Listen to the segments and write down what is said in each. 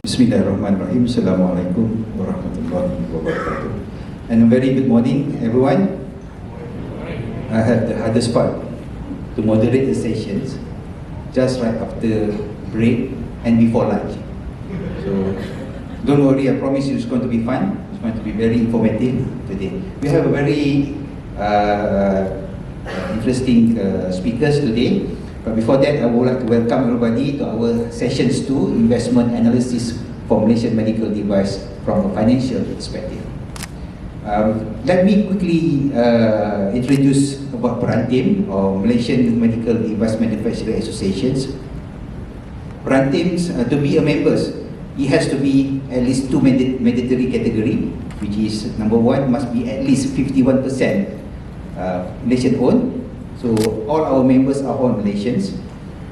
Bismillahirrahmanirrahim. Assalamualaikum warahmatullahi wabarakatuh. And a very good morning, everyone. I had the hardest part to moderate the sessions just right after break and before lunch. So don't worry, I promise you it's going to be fun. It's going to be very informative today. We have a very interesting speakers today. But before that, I would like to welcome everybody to our sessions 2, investment analysis for Malaysian medical device from a financial perspective. Let me quickly introduce about Perantim, or Malaysian Medical Device Manufacturer Associations. Perantim's, to be a member, it has to be at least 2 mandatory category, which is number 1, must be at least 51% Malaysian owned. So all our members are all Malaysians.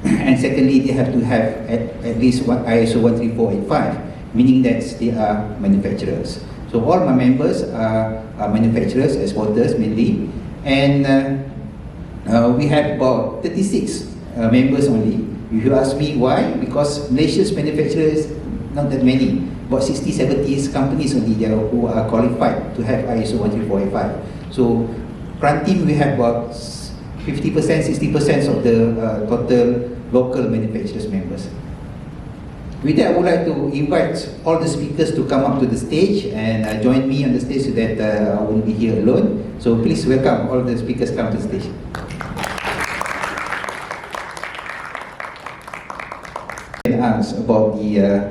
And secondly, they have to have at least ISO 13485, meaning that they are manufacturers. So all my members are manufacturers, exporters mainly. And we have about 36 members only. If you ask me why, because Malaysia's manufacturers, not that many, about 60-70 companies only there who are qualified to have ISO 13485. So Perantim, we have about 50%, 60% of the total local manufacturers members. With that, I would like to invite all the speakers to come up to the stage and join me on the stage so that I won't be here alone. So please welcome all the speakers come to the stage. And ask about the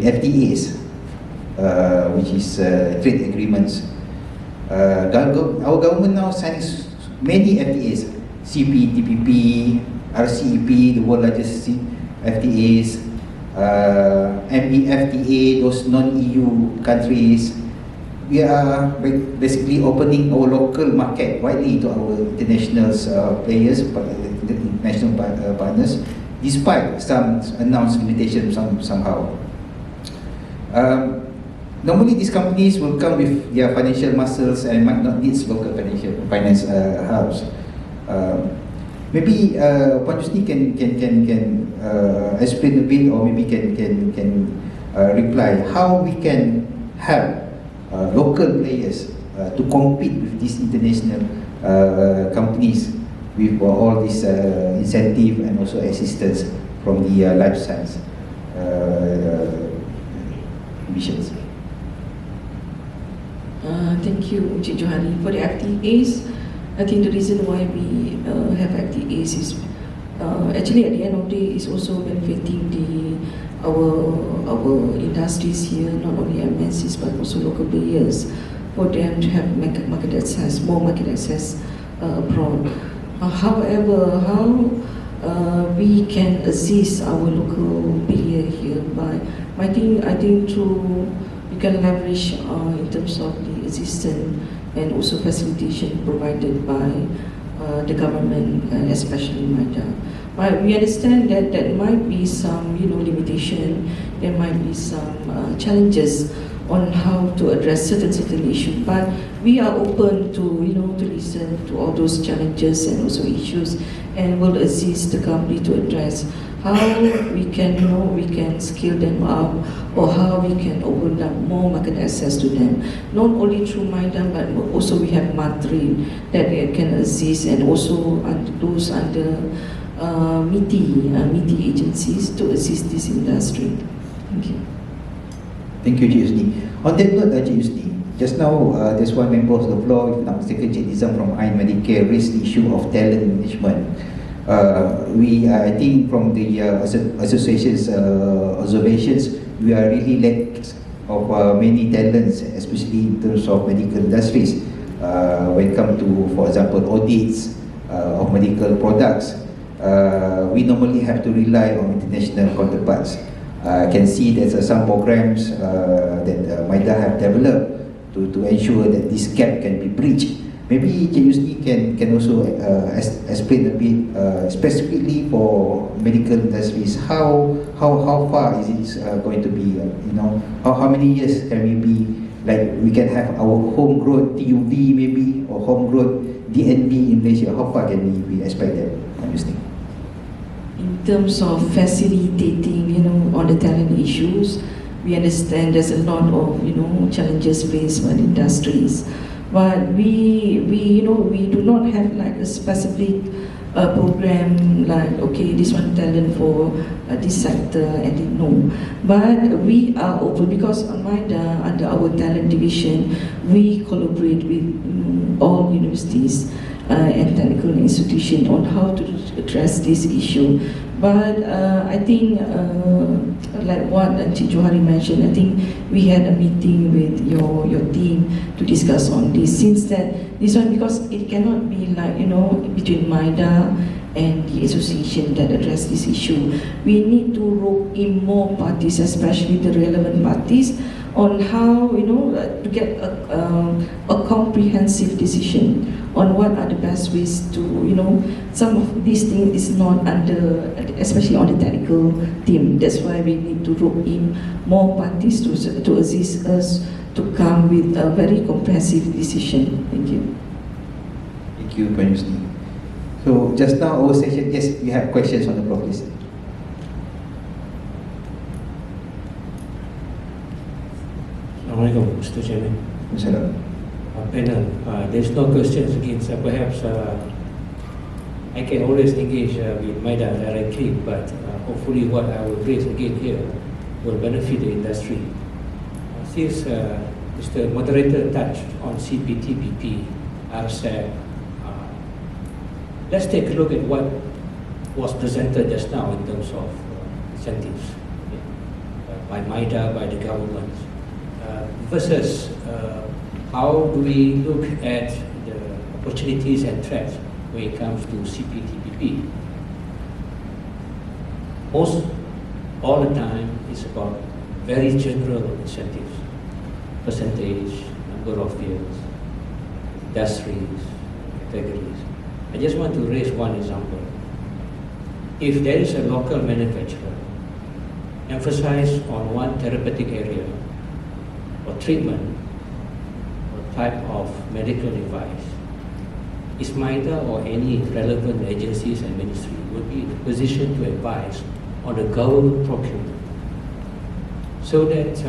FTAs, which is trade agreements. Our government now signs many FTAs, CP, TPP, RCEP, the world largest FTAs, MEFTA, those non-EU countries. We are basically opening our local market widely to our international players, international partners, despite some announced limitations somehow. Normally, these companies will come with their financial muscles and might not need local finance hubs. Maybe Puan Yusni can explain a bit, or maybe can reply how we can help local players to compete with these international companies with all this incentive and also assistance from the life science missions. Thank you, Encik Johari. For the FTAs, I think the reason why we have FTAs is actually at the end of the day is also benefiting our industries here, not only MNCs but also local players, for them to have market access, more market access abroad. However, how we can assist our local player here by, I think through we can leverage in terms of the assistance and also facilitation provided by the government, especially MIDA. But we understand that there might be some, limitation. There might be some challenges on how to address certain issues. But we are open to, to listen to all those challenges and also issues, and will assist the company to address how we can, we can scale them up, or how we can open up more market access to them. Not only through MIDA, but also we have MATRI that can assist, and also those under MIDI agencies to assist this industry. Thank you. Thank you, Yusni. On that note, Yusni, just now there's one member of the floor, if not mistaken, Nizam from Ain Medicare, raised the issue of talent management. I think from the association's observations, we are really lack of many talents, especially in terms of medical industries. When it comes to, for example, audits of medical products, we normally have to rely on international counterparts. I can see there's some programs that MIDA have developed to ensure that this gap can be bridged. Maybe Yusni can also explain a bit specifically for medical industries, how far is it going to be? How many years can we be, like we can have our homegrown TUV maybe, or homegrown DNB in Malaysia? How far can we expect that, Yusni? in terms of facilitating, on the talent issues, we understand there's a lot of, challenges faced by industries. But we do not have like a specific program like, okay, this one talent for this sector, and no. But we are open because on MIDA, under our talent division, we collaborate with all universities and technical institutions on how to address this issue. But I think, like what Encik Johari mentioned, I think we had a meeting with your team to discuss on this. Since that this one, because it cannot be like, between MIDA and the association that address this issue. We need to rope in more parties, especially the relevant parties, on how, to get a comprehensive decision on what are the best ways to, some of these things is not under, especially on the technical team. That's why we need to rope in more parties to assist us to come with a very comprehensive decision. Thank you. Thank you, Prime Minister. So just now our session, yes, we have questions on the floor, please. Assalamualaikum, Mr. Chairman. Assalamualaikum. Panel, there's no questions again, so perhaps I can always engage with MIDA directly, but hopefully what I will raise again here will benefit the industry. Since Mr. Moderator touched on CPTPP, RCEP, let's take a look at what was presented just now in terms of incentives by MIDA, by the government, versus how do we look at the opportunities and threats when it comes to CPTPP. Most all the time it's about very general incentives, percentage, number of years, industries, categories. I just want to raise one example. If there is a local manufacturer emphasize on one therapeutic area or treatment or type of medical device, is MIDA or any relevant agencies and ministry would be in a position to advise on the government procurement so that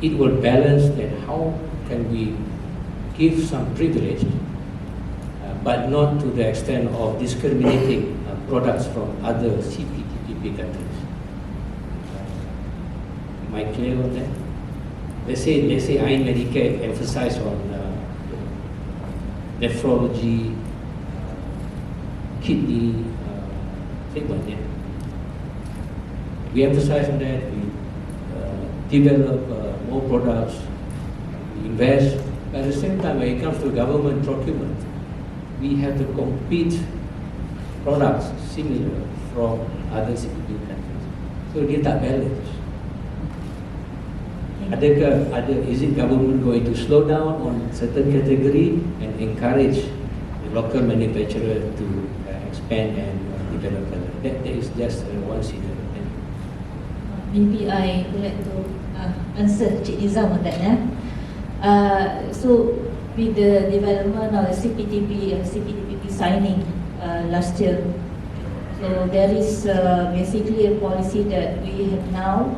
it will balance that how can we give some privilege but not to the extent of discriminating products from other CPTPP countries. Am I clear on that? Let's say Medicare emphasize on nephrology, kidney treatment. Yeah. We emphasize on that. We develop more products. We invest. But at the same time, when it comes to government procurement, we have to compete products similar from other CPTPP countries. So dia tak balance. Is it government going to slow down on certain category and encourage the local manufacturer to expand and develop further? That is just one scenario. Maybe I would like to answer Cik Nizam on that. So with the development of the CPTPP signing last year, so there is basically a policy that we have now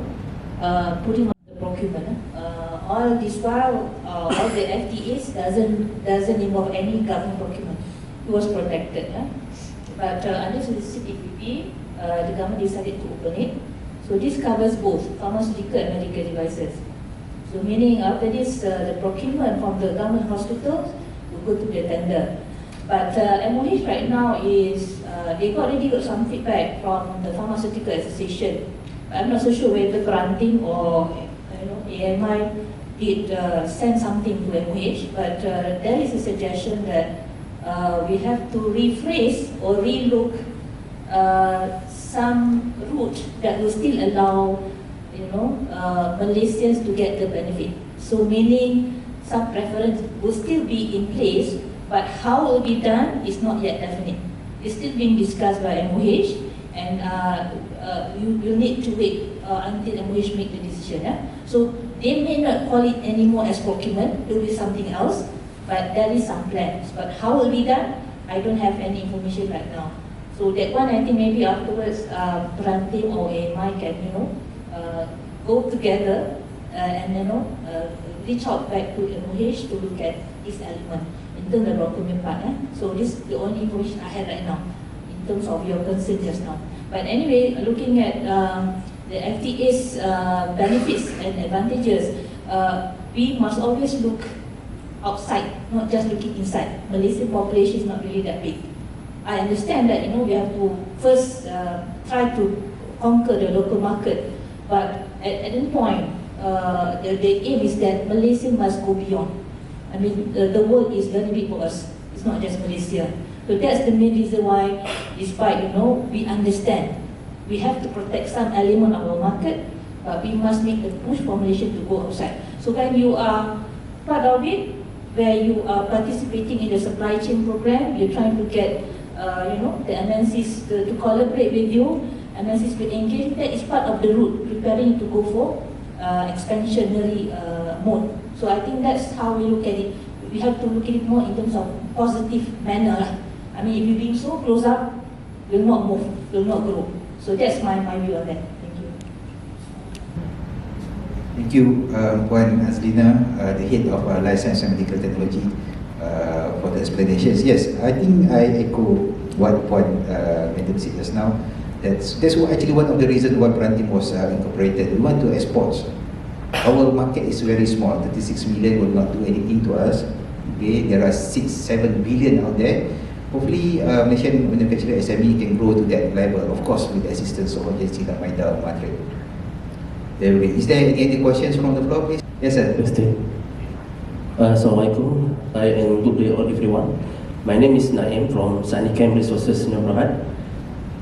putting on the procurement. All this while, all the FTAs doesn't involve any government procurement. It was protected. But under the CPTPP, the government decided to open it. So this covers both pharmaceutical and medical devices. So meaning after this, the procurement from the government hospitals will go to the tender. But MOH right now is, they already got some feedback from the Pharmaceutical Association. I'm not so sure whether granting or AMI did send something to MOH, but there is a suggestion that we have to rephrase or relook some route that will still allow Malaysians to get the benefit. So meaning some preference will still be in place, but how it will be done is not yet definite. It's still being discussed by MOH, and you need to wait until MOH make the decision. So they may not call it anymore as procurement, it will be something else, but there is some plans. But how it will be done, I don't have any information right now. So that one, I think maybe afterwards, Perantim or AMI can, go together and reach out back to MOH to look at this element in terms of document part. So this is the only information I have right now in terms of your concern just now. But anyway, looking at the FTA's benefits and advantages, we must always look outside, not just looking inside. Malaysian population is not really that big. I understand that we have to first try to conquer the local market, but at any point, the aim is that Malaysia must go beyond. I mean, the world is very big for us. It's not just Malaysia. So that's the main reason why, despite we understand we have to protect some element of our market, but we must make the push for Malaysia to go outside. So when you are part of it, where you are participating in the supply chain program, you're trying to get the MNCs to collaborate with you, MNCs will engage. That is part of the route, preparing to go for expansionary mode. So I think that's how we look at it. We have to look at it more in terms of positive manner. I mean, if you're being so close up, will not move, will not grow. So that's my view on that. Thank you. Thank you, Puan Azlina, the head of Life Science and Medical Technology, for the explanations. Yes, I think I echo what Puan Madam said just now. That's actually one of the reasons why Perantim was incorporated. We want to export. Our market is very small. 36 million will not do anything to us. Okay, there are 6-7 billion out there. Hopefully, Malaysian manufacturer SME can grow to that level. Of course, with the assistance of agency like MIDA or Madrid. Is there any other questions from the floor, please? Yes, sir. Assalamualaikum. And good day all everyone. My name is Naim from Sanicam Resources Sdn.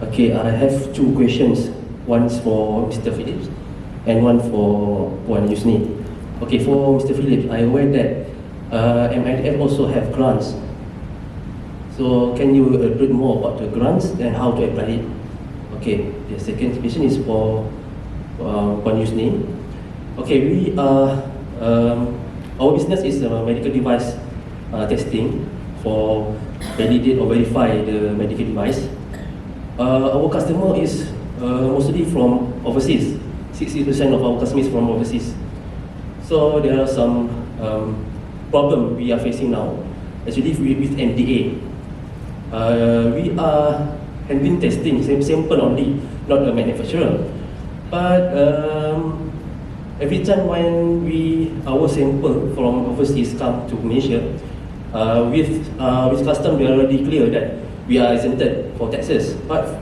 Okay, I have two questions. One is for Mr. Phillips and one for Puan Yusni. Okay, for Mr. Phillips, I aware that MIDF also have grants. So can you elaborate more about the grants and how to apply it? Okay, the second question is for Puan Yusni. Okay, we are our business is medical device testing for validate or verify the medical device. Our customer is mostly from overseas. 60% of our customers from overseas. So there are some problem we are facing now. Actually, with MDA, we are handling testing sample only, not a manufacturer. But every time when our sample from overseas come to Malaysia, with custom they already clear that we are exempted for taxes. But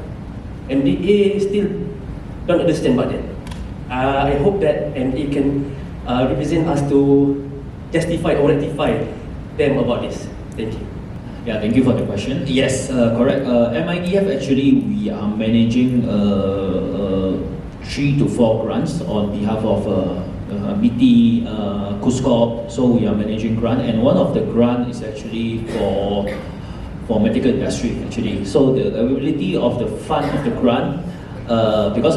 MDA still don't understand about that. I hope that MDA can represent us to justify or rectify them about this. Thank you. Yeah, thank you for the question. Yes, correct. MIDF actually we are managing 3 to 4 grants on behalf of BT, KUSKOP. So we are managing grant, and one of the grant is actually for medical industry actually. So the availability of the fund of the grant, because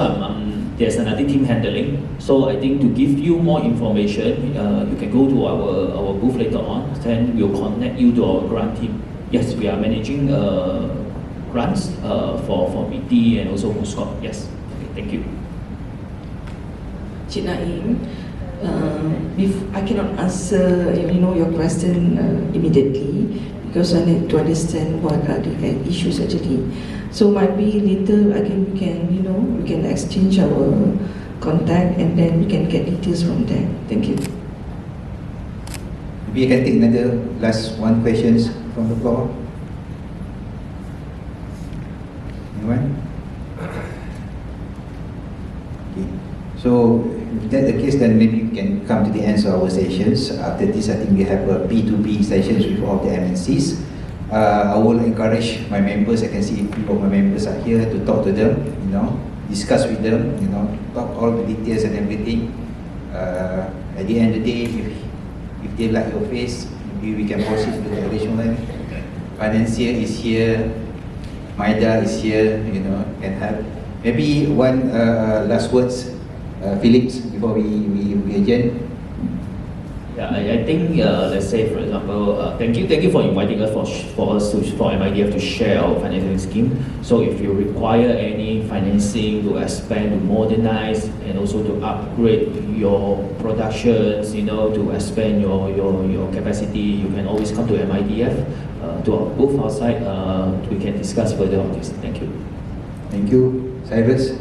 there's another team handling. So I think to give you more information, you can go to our booth later on. Then we'll connect you to our grant team. Yes, we are managing grants for BT and also KUSKOP. Yes, okay, thank you. Cik Naim, I cannot answer your question immediately because I need to understand what are the issues actually. So might be later we can exchange our contact and then we can get details from there. Thank you. Maybe I can take another last one questions from the floor. Anyone? Okay. So if that's the case, then maybe we can come to the end of our sessions. After this, I think we have a B2B sessions with all the MNCs. I will encourage my members. I can see people of my members are here to talk to them. Discuss with them. Talk all the details and everything. At the end of the day, if they like your face, maybe we can proceed to the arrangement. Financier is here. MIDA is here. Can help. Maybe one last words. Phillips, before we adjourn. Yeah, I think let's say for example, thank you for inviting us for MIDF to share our financing scheme. So if you require any financing to expand, to modernize, and also to upgrade your productions, to expand your capacity, you can always come to MIDF to both our side. We can discuss further on this. Thank you. Thank you. Cyrus?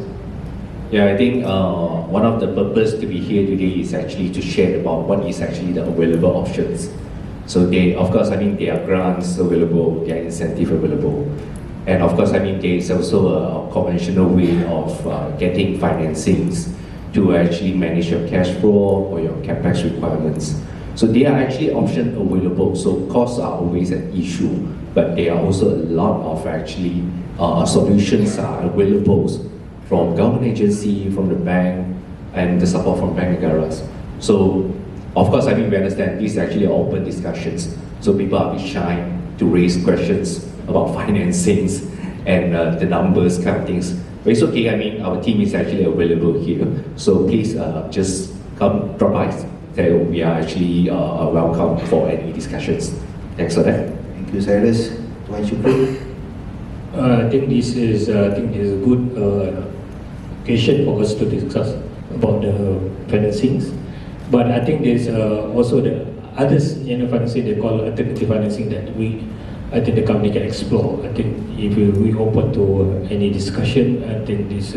Yeah, I think one of the purpose to be here today is actually to share about what is actually the available options. So of course, there are grants available, there are incentive available. And of course, there is also a conventional way of getting financings to actually manage your cash flow or your capex requirements. So there are actually options available. So costs are always an issue, but there are also a lot of actually solutions are available from government agency, from the bank, and the support from bank negaras. So, of course, we understand these are actually open discussions. So people are a bit shy to raise questions about financings and the numbers kind of things. But it's okay, our team is actually available here. So please just come, drop by. So we are actually welcome for any discussions. Thanks for that. Thank you, Cyrus. Tuan Shukri? I think this is a good occasion for us to discuss about the financings. But I think there's also the others financing they call alternative financing that I think the company can explore. I think if we open to any discussion, I think this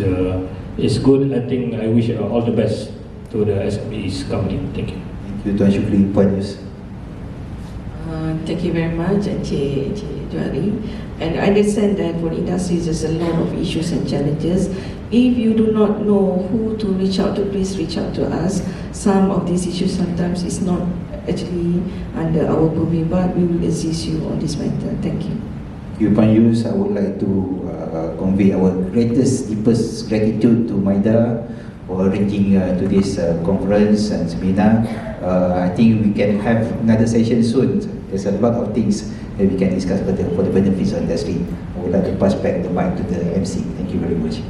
is good. I think I wish all the best to the SMEs company. Thank you. Thank you, Tuan Shukri. Puan Yus? Thank you very much, Encik Juari. And I understand that for industries there's a lot of issues and challenges. If you do not know who to reach out to, please reach out to us. Some of these issues sometimes is not actually under our purview, but we will assist you on this matter. Thank you. Thank you, Puan Yus. I would like to convey our greatest, deepest gratitude to MIDA for arranging today's conference and seminar. I think we can have another session soon. There's a lot of things that we can discuss further for the benefits of industry. I would like to pass back the mic to the MC. Thank you very much.